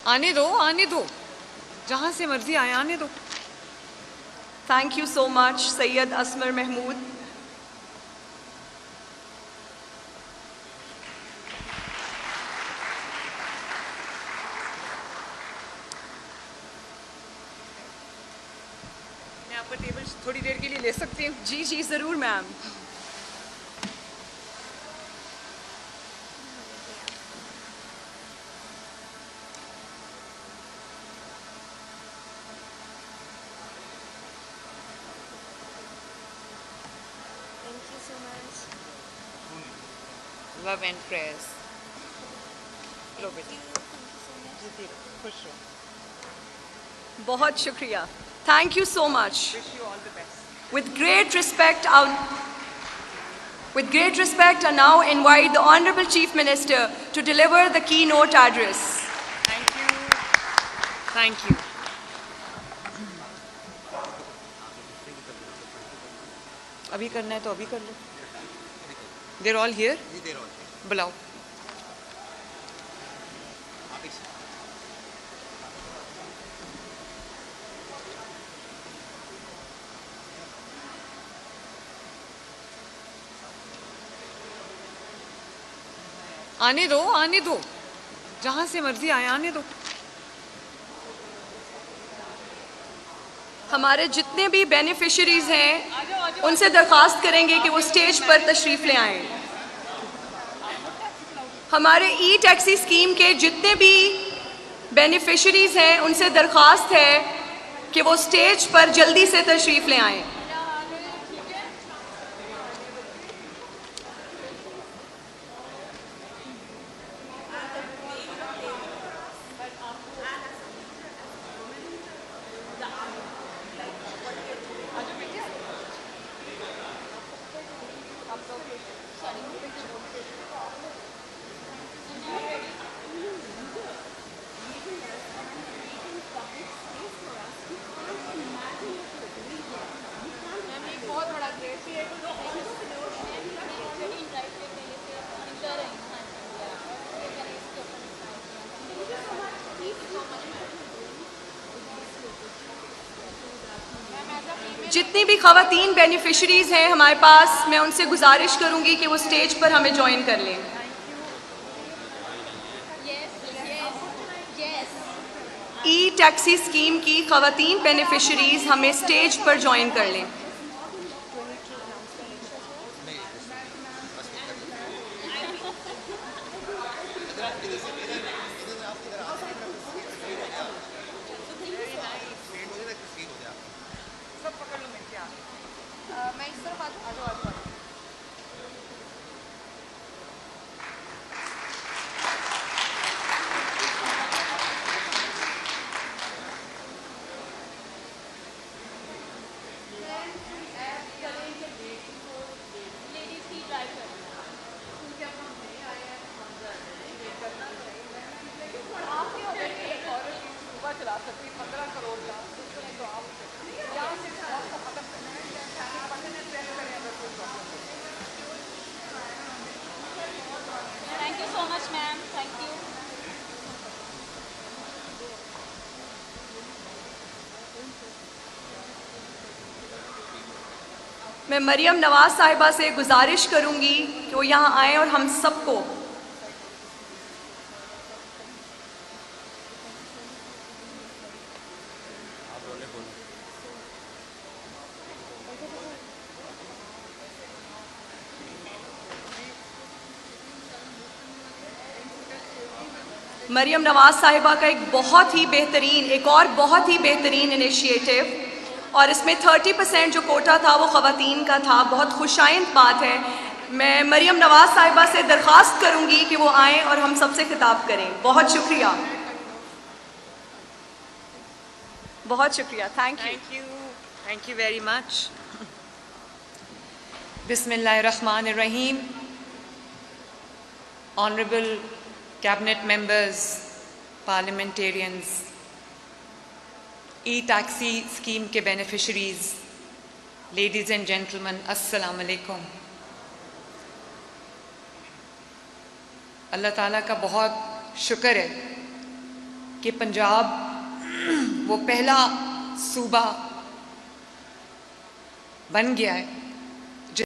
आने दो, जहां से मर्जी आए आने दो। Thank you so much, Sayyid Asmar Mahmood. मैं आपका टेबल थोड़ी देर के लिए ले सकती हूँ? जी जी ज़रूर मैम। Love and prayers. लो बेटी, जीती रहो, खुश रहो। बहुत शुक्रिया। Thank you so much. Wish you all the best. With great respect, I now invite the Honorable Chief Minister to deliver the keynote address. Thank you. Thank you. अभी करना है तो अभी कर लो। They're all here? बुलाओ। आने दो, जहां से मर्जी आए आने दो। हमारे जितने भी बेनिफिशरीज हैं उनसे दरख्वास्त करेंगे कि वो स्टेज पर तशरीफ ले आएं। हमारे ई टैक्सी स्कीम के जितने भी बेनिफिशरीज हैं उनसे दरख्वास्त है कि वो स्टेज पर जल्दी से तशरीफ ले आएं। जितनी भी खवातीन बेनिफिशरीज हैं हमारे पास, मैं उनसे गुजारिश करूंगी कि वो स्टेज पर हमें ज्वाइन कर लें। ई टैक्सी स्कीम की खवातीन बेनिफिशरीज हमें स्टेज पर ज्वाइन कर लें। मैं मरियम नवाज साहिबा से गुजारिश करूंगी कि वो यहाँ आए और हम सबको मरियम नवाज साहिबा का एक बहुत ही बेहतरीन इनिशिएटिव, और इसमें 30% जो कोटा था वो ख़वातीन का था। बहुत खुशाइंद बात है। मैं मरियम नवाज साहिबा से दरख्वास्त करूंगी कि वो आएँ और हम सबसे खिताब करें। बहुत शुक्रिया, बहुत शुक्रिया। Thank you very much. बिस्मिल्लाहिर्रहमानिर्रहीम। Honourable cabinet members, parliamentarians, e taxi scheme के बेनिफिशरीज, लेडीज़ एंड जेंटलमैन, अस्सलाम वालेकुम। अल्लाह ताला का बहुत शुक्र है कि पंजाब वो पहला सूबा बन गया है